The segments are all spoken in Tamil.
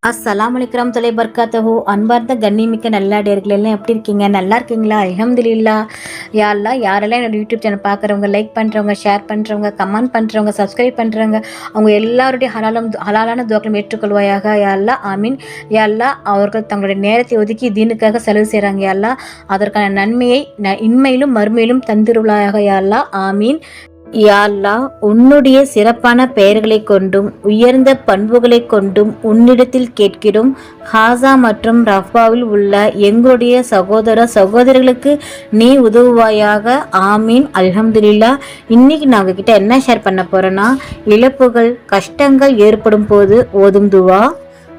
அஸ்ஸலாமு அலைக்கும் தொலை பர்காத்தஹு. அன்பார்ந்த கண்ணிமிக்க நல்லாடியர்கள் எல்லாம் எப்படி இருக்கீங்க? நல்லா இருக்கீங்களா? அல்ஹம்துலில்லாஹ். யா அல்லாஹ், யாரெல்லாம் என்னோட யூடியூப் சேனல் பார்க்குறவங்க, லைக் பண்ணுறவங்க, ஷேர் பண்ணுறவங்க, கமெண்ட் பண்ணுறவங்க, சப்ஸ்கிரைப் பண்ணுறவங்க, அவங்க எல்லாருடைய ஹலாலான துவாக்களும் ஏற்றுக்கொள்வாயாக. யா அல்லாஹ், ஆமீன். யா அல்லாஹ், அவர்கள் தங்களுடைய நேரத்தை ஒதுக்கி தீனுக்காக செலவு செய்கிறாங்க. யா அல்லாஹ், அதற்கான நன்மையை இன்மையிலும் மறுமையிலும் தந்திருளாயாக. யா அல்லாஹ், ஆமீன். யா அல்லாஹ், உன்னுடைய சிறப்பான பெயர்களைக் கொண்டும் உயர்ந்த பண்புகளைக் கொண்டும் உன்னிடத்தில் கேட்கிறோம். ஹாசா மற்றும் ரஃபாவில் உள்ள எங்களுடைய சகோதர சகோதரிகளுக்கு நீ உதவுவாயாக. ஆமீன். அல்ஹம்துலில்லாஹ். இன்னைக்கு நான் உங்ககிட்ட என்ன ஷேர் பண்ண போறேன்னா, இழப்புகள் கஷ்டங்கள் ஏற்படும் போது ஓதும் துவா.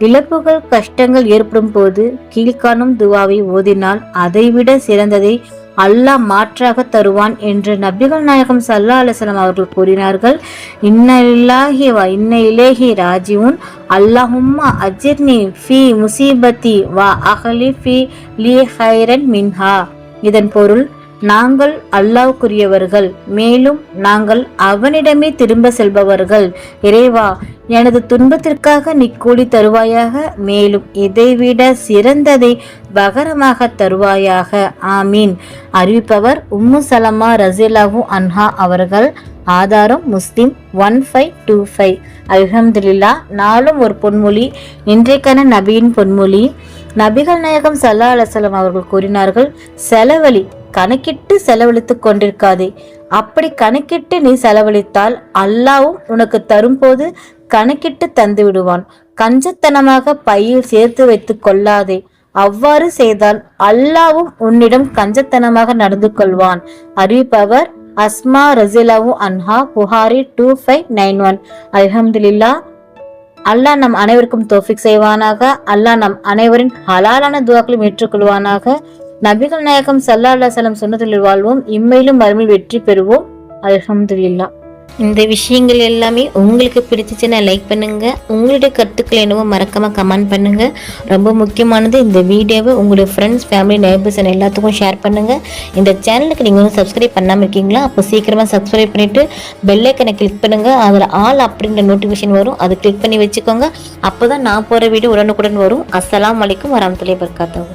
இழப்புகள் கஷ்டங்கள் ஏற்படும் போது கீழ்காணும் துவாவை ஓதினால் அதைவிட சிறந்ததை அல்லாஹ் மாற்றாக தருவான் என்று நபிகள் நாயகம் ஸல்லல்லாஹு அலைஹி வஸல்லம் அவர்கள் கூறினார்கள். இன்ன லில்லாஹி வ இன்ன இலைஹி ராஜிஊன். அல்லாஹும்ம அஜிர்னி ஃபீ முசீபத்தி வ அஹ்லிஃபி லீ ஹைரன் மின்ஹா. இதன் பொருள், நாங்கள் அல்லாஹ்வுக்குரியவர்கள், மேலும் நாங்கள் அவனிடமே திரும்ப செல்பவர்கள். இறைவா, எனது துன்பத்திற்காக நீ கூலி தருவாயாக, மேலும் இதைவிட சிறந்ததை பகரமாக தருவாயாக. ஆமீன். அறிவிப்பவர் உம்மு சலமா ரஸியல்லாஹு அன்ஹா அவர்கள். ஆதாரம் முஸ்லிம் 1525. அல்ஹம்துலில்லாஹ். நாளும் ஒரு பொன்மொழி. இன்றைக்கான நபியின் பொன்மொழி. நபிகள் நாயகம் ஸல்லல்லாஹு அலைஹி வஸல்லம் அவர்கள் கூறினார்கள், செலவழி, கணக்கிட்டு செலவழித்துக் கொண்டிருக்காதே. அப்படி கணக்கிட்டு நீ செலவழித்தால் அல்லாஹ்வும் உனக்கு தரும்போது கணக்கிட்டு தந்து விடுவான். கஞ்சத்தனமாக பையில் சேர்த்து வைத்துக் கொள்ளாதே. அவ்வாறு செய்தால் அல்லாஹ்வும் உன்னிடம் கஞ்சத்தனமாக நடந்து கொள்வான். அறிவிப்பவர் அஸ்மா ரஸியல்லாஹு அன்ஹா. புகாரி 2591. அல்ஹம்துலில்லாஹ். அல்லாஹ் நம் அனைவருக்கும் தௌஃபீக் செய்வானாக. அல்லாஹ் நம் அனைவரின் ஹலாலான துஆக்களையும் ஏற்றுக்கொள்வானாக. நபிகள் நாயகம் ஸல்லல்லாஹு அலைஹி வஸல்லம் சொன்னதில் வாழ்வோம், இம்மையிலும் மறுமையில் வெற்றி பெறுவோம். அல்ஹம்துலில்லாஹ். இந்த விஷயங்கள் எல்லாமே உங்களுக்கு பிடிச்சிச்சுன்னா லைக் பண்ணுங்க. உங்களுடைய கருத்துக்கள் என்னவோ மறக்காம கமெண்ட் பண்ணுங்க. ரொம்ப முக்கியமானது, இந்த வீடியோவை உங்களுடைய ஃப்ரெண்ட்ஸ், ஃபேமிலி, நெய்பர்ஸ் எல்லாத்துக்கும் ஷேர் பண்ணுங்க. இந்த சேனலுக்கு நீங்கள் வந்து சப்ஸ்கிரைப் பண்ணாமல் இருக்கீங்களா? அப்போ சீக்கிரமாக சப்ஸ்கிரைப் பண்ணிட்டு பெல் ஐக்கனை கிளிக் பண்ணுங்க. அதில் ஆல் அப்படின்ற நோட்டிஃபிகேஷன் வரும், அதை கிளிக் பண்ணி வச்சுக்கோங்க. அப்போதான் நான் போகிற வீடியோ உடனுக்குடன் வரும். அஸ்ஸலாமு அலைக்கும் வரஹ்மத்துல்லாஹி வபரகாத்துஹு.